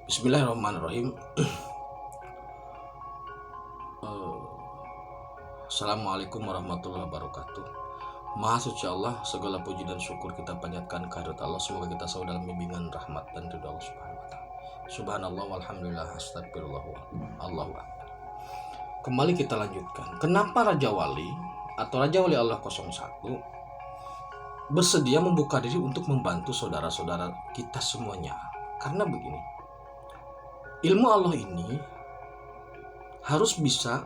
Bismillahirrahmanirrahim. Assalamualaikum warahmatullahi wabarakatuh. Maha suci Allah, segala puji dan syukur kita panjatkan kehadirat Allah. Semoga kita selalu dalam bimbingan rahmat dan ridha Allah Subhanahu wa taala. Subhanallah walhamdulillah astagfirullah Allahu akbar. Kembali kita lanjutkan. Kenapa Raja Wali atau Raja Wali Allah 01 bersedia membuka diri untuk membantu saudara-saudara kita semuanya? Karena begini, ilmu Allah ini harus bisa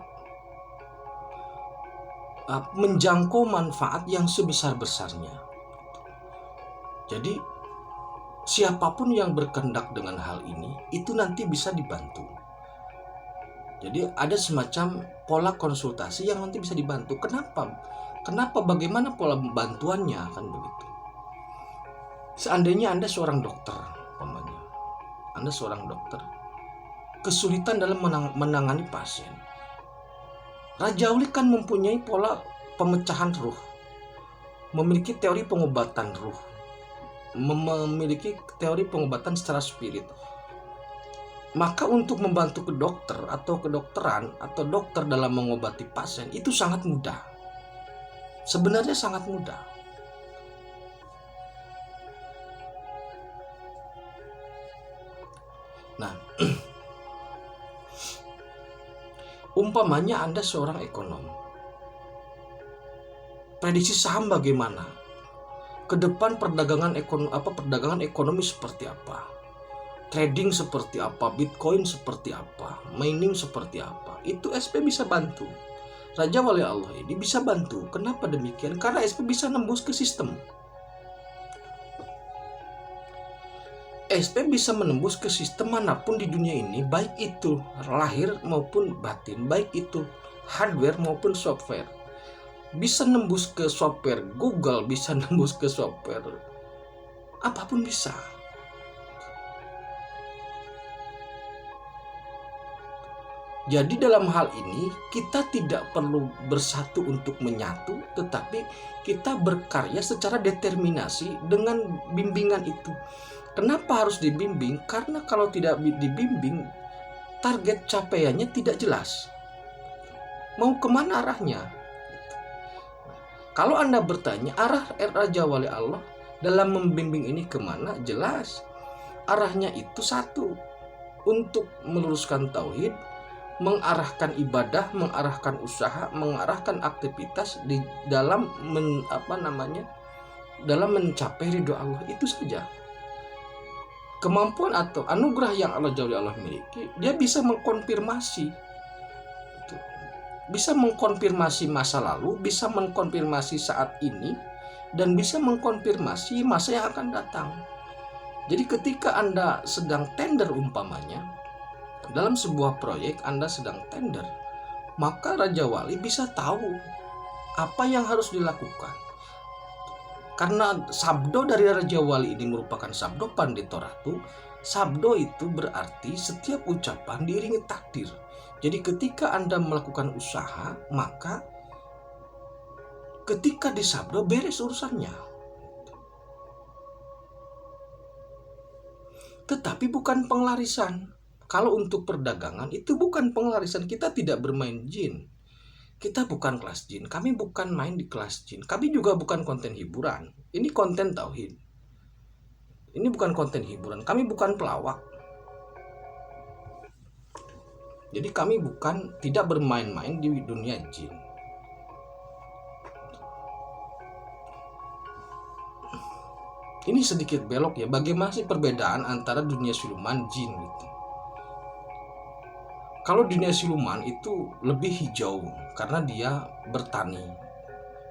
menjangkau manfaat yang sebesar-besarnya. Jadi siapapun yang berkehendak dengan hal ini itu nanti bisa dibantu. Jadi ada semacam pola konsultasi yang nanti bisa dibantu. Kenapa? Bagaimana pola bantuannya, kan begitu. Seandainya Anda seorang dokter, umpamanya, Anda seorang dokter, kesulitan dalam menangani pasien. Raja Wali kan mempunyai pola pemecahan ruh, memiliki teori pengobatan ruh, memiliki teori pengobatan secara spirit. Maka untuk membantu ke dokter atau kedokteran atau dokter dalam mengobati pasien itu sangat mudah. Sebenarnya sangat mudah. Nah, umpamanya Anda seorang ekonom, prediksi saham bagaimana? Ke depan perdagangan ekonomi seperti apa? Trading seperti apa? Bitcoin seperti apa? Mining seperti apa? Itu SP bisa bantu. Raja Wali Allah ini bisa bantu. Kenapa demikian? Karena SP bisa nembus ke sistem. SP bisa menembus ke sistem manapun di dunia ini, baik itu lahir maupun batin, baik itu hardware maupun software. Bisa nembus ke software Google, bisa nembus ke software apapun bisa. Jadi dalam hal ini kita tidak perlu bersatu untuk menyatu, tetapi kita berkarya secara determinasi dengan bimbingan itu. Kenapa harus dibimbing? Karena kalau tidak dibimbing, target capaiannya tidak jelas. Mau kemana arahnya? Kalau Anda bertanya arah Raja Wali Allah dalam membimbing ini kemana, jelas. Arahnya itu satu, untuk meluruskan tauhid, mengarahkan ibadah, mengarahkan usaha, mengarahkan aktivitas di dalam dalam mencapai ridho Allah, itu saja. Kemampuan atau anugerah yang Raja Wali Allah miliki, dia bisa mengkonfirmasi, masa lalu, bisa mengkonfirmasi saat ini, dan bisa mengkonfirmasi masa yang akan datang. Jadi ketika Anda sedang tender umpamanya, dalam sebuah proyek Anda sedang tender, maka Raja Wali bisa tahu apa yang harus dilakukan. Karena sabdo dari Raja Wali ini merupakan sabdo Pandito Ratu. Sabdo itu berarti setiap ucapan diiringi takdir. Jadi ketika Anda melakukan usaha, maka ketika disabdo beres urusannya. Tetapi bukan penglarisan. Kalau untuk perdagangan itu bukan penglarisan. Kita tidak bermain jin. Kita bukan kelas jin. Kami bukan main di kelas jin. Kami juga bukan konten hiburan. Ini konten tauhid. Ini bukan konten hiburan. Kami bukan pelawak. Jadi kami tidak bermain-main di dunia jin. Ini sedikit belok ya. Bagaimana sih perbedaan antara dunia siluman, jin gitu? Kalau dunia siluman itu lebih hijau karena dia bertani,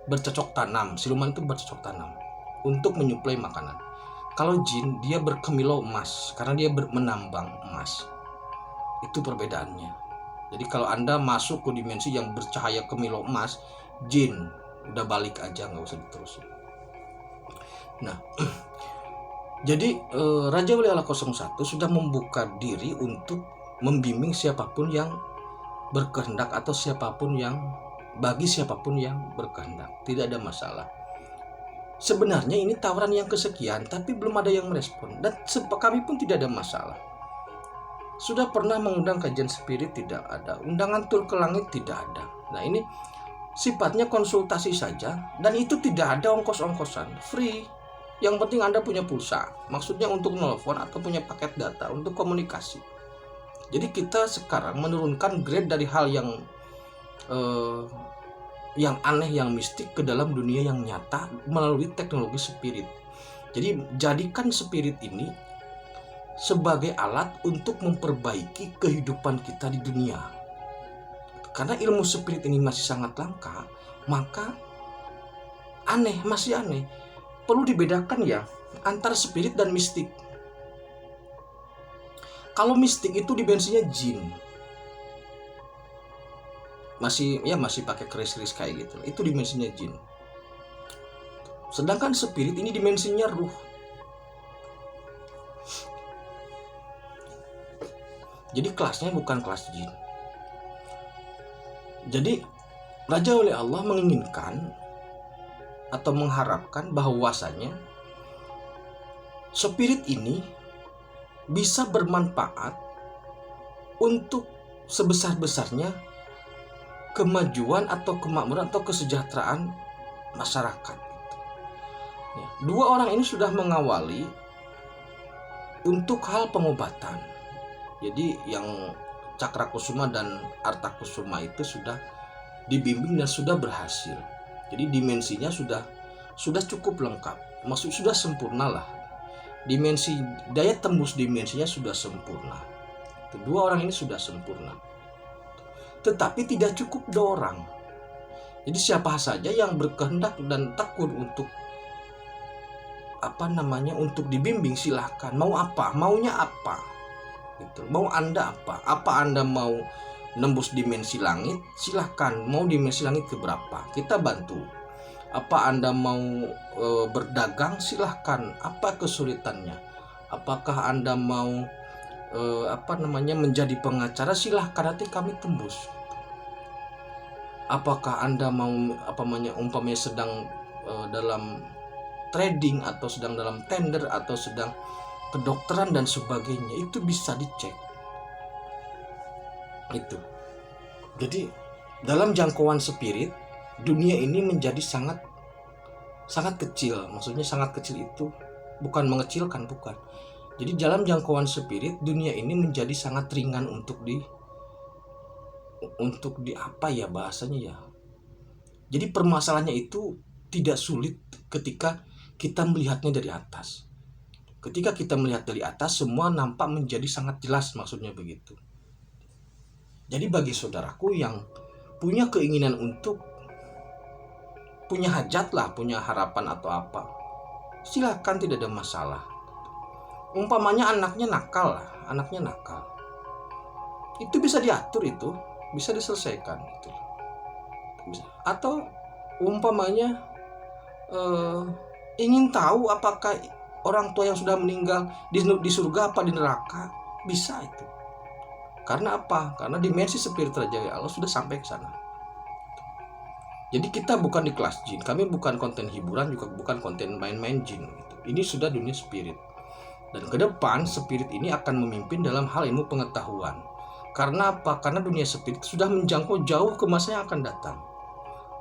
bercocok tanam. Siluman itu bercocok tanam untuk menyuplai makanan. Kalau jin dia berkemilau emas karena dia menambang emas. Itu perbedaannya. Jadi kalau Anda masuk ke dimensi yang bercahaya kemilau emas, jin udah balik aja, nggak usah diterusin. Nah, jadi Raja Wali Allah 01 sudah membuka diri untuk membimbing siapapun yang berkehendak atau bagi siapapun yang berkehendak. Tidak ada masalah. Sebenarnya ini tawaran yang kesekian, tapi belum ada yang merespon, dan kami pun tidak ada masalah. Sudah pernah mengundang kajian spirit? Tidak ada. Undangan tur ke langit? Tidak ada. Nah, ini sifatnya konsultasi saja, dan itu tidak ada ongkos-ongkosan, free. Yang penting Anda punya pulsa, maksudnya untuk nelfon atau punya paket data untuk komunikasi. Jadi kita sekarang menurunkan grade dari hal yang aneh, yang mistik ke dalam dunia yang nyata melalui teknologi spirit. Jadi jadikan spirit ini sebagai alat untuk memperbaiki kehidupan kita di dunia. Karena ilmu spirit ini masih sangat langka, maka masih aneh. Perlu dibedakan ya antara spirit dan mistik. Kalau mistik itu dimensinya jin, masih pakai keris-keris kayak gitu. Itu dimensinya jin. Sedangkan spirit ini dimensinya ruh. Jadi kelasnya bukan kelas jin. Jadi Raja oleh Allah menginginkan atau mengharapkan bahwasanya spirit ini bisa bermanfaat untuk sebesar-besarnya kemajuan atau kemakmuran atau kesejahteraan masyarakat. Dua orang ini sudah mengawali untuk hal pengobatan. Jadi yang Cakra Kusuma dan Arta Kusuma itu sudah dibimbing dan sudah berhasil. Jadi dimensinya sudah cukup lengkap, maksud sudah sempurna lah. Dimensi daya tembus dimensinya sudah sempurna. Kedua orang ini sudah sempurna. Tetapi tidak cukup 2 orang. Jadi siapa saja yang berkehendak dan takut untuk untuk dibimbing, silahkan. Mau apa? Maunya apa? Gitu. Mau Anda apa? Apa Anda mau nembus dimensi langit? Silahkan. Mau dimensi langit keberapa? Kita bantu. Apa Anda mau berdagang? Silahkan. Apa kesulitannya? Apakah Anda mau menjadi pengacara? Silahkan, nanti kami tembus. Apakah Anda mau umpamanya sedang dalam trading atau sedang dalam tender atau sedang kedokteran dan sebagainya, itu bisa dicek. Itu. Jadi dalam jangkauan spirit, dunia ini menjadi sangat kecil. Maksudnya sangat kecil itu bukan mengecilkan, bukan. Jadi dalam jangkauan spirit, dunia ini menjadi sangat ringan untuk apa ya bahasanya ya. Jadi permasalahannya itu tidak sulit ketika kita melihatnya dari atas. Ketika kita melihat dari atas, semua nampak menjadi sangat jelas, maksudnya begitu. Jadi bagi saudaraku yang punya keinginan untuk punya hajat lah, punya harapan atau apa, silakan, tidak ada masalah. Umpamanya anaknya nakal, itu bisa diatur, itu bisa diselesaikan gitu. Atau umpamanya ingin tahu apakah orang tua yang sudah meninggal di surga apa di neraka, bisa itu. Karena apa? Karena dimensi spirit Raja Allah sudah sampai ke sana. Jadi kita bukan di kelas jin, kami bukan konten hiburan, juga bukan konten main-main jin gitu. Ini sudah dunia spirit. Dan ke depan spirit ini akan memimpin dalam hal ilmu pengetahuan. Karena apa? Karena dunia spirit sudah menjangkau jauh ke masa yang akan datang.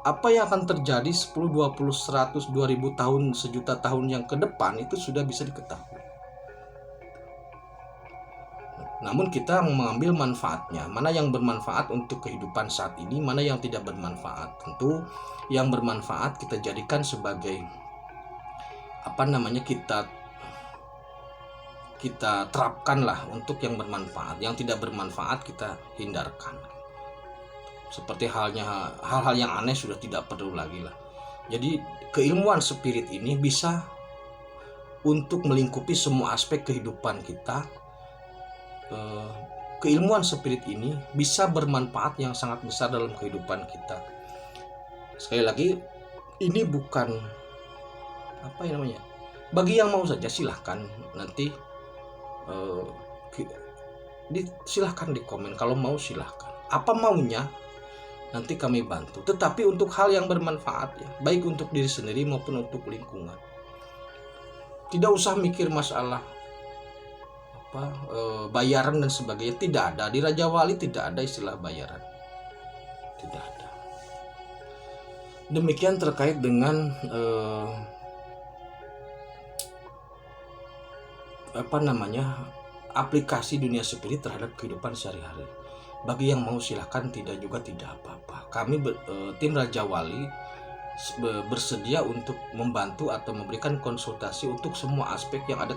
Apa yang akan terjadi 10, 20, 100, 2000 tahun, sejuta tahun yang ke depan itu sudah bisa diketahui. Namun kita mengambil manfaatnya, mana yang bermanfaat untuk kehidupan saat ini, mana yang tidak bermanfaat. Tentu yang bermanfaat kita jadikan sebagai kita terapkanlah untuk yang bermanfaat. Yang tidak bermanfaat kita hindarkan. Seperti hal-hal yang aneh sudah tidak perlu lagi lah. Jadi keilmuan spirit ini bisa untuk melingkupi semua aspek kehidupan kita. Keilmuan spirit ini bisa bermanfaat yang sangat besar dalam kehidupan kita. Sekali lagi, ini bukan bagi yang mau saja silahkan, nanti silahkan di komen. Kalau mau silahkan, apa maunya nanti kami bantu. Tetapi untuk hal yang bermanfaat ya, baik untuk diri sendiri maupun untuk lingkungan. Tidak usah mikir masalah bayaran dan sebagainya. Tidak ada di Raja Wali, tidak ada istilah bayaran, tidak ada. Demikian terkait dengan aplikasi dunia spirit terhadap kehidupan sehari-hari. Bagi yang mau silahkan, tidak juga tidak apa-apa. Kami tim Raja Wali bersedia untuk membantu atau memberikan konsultasi untuk semua aspek yang ada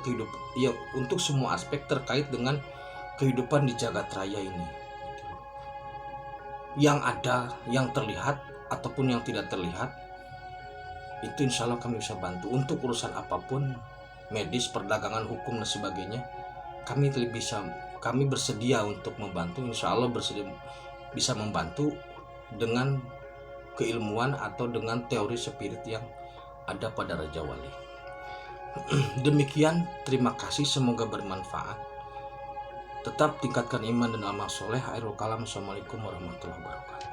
untuk semua aspek terkait dengan kehidupan di jagat raya ini. Yang ada, yang terlihat ataupun yang tidak terlihat, itu insya Allah kami bisa bantu. Untuk urusan apapun, medis, perdagangan, hukum dan sebagainya, kami bersedia untuk membantu. Insya Allah bersedia bisa membantu dengan keilmuan atau dengan teori spirit yang ada pada Raja Wali. Demikian, terima kasih, semoga bermanfaat. Tetap tingkatkan iman dan amal soleh. Akhirul kalam. Assalamualaikum warahmatullahi wabarakatuh.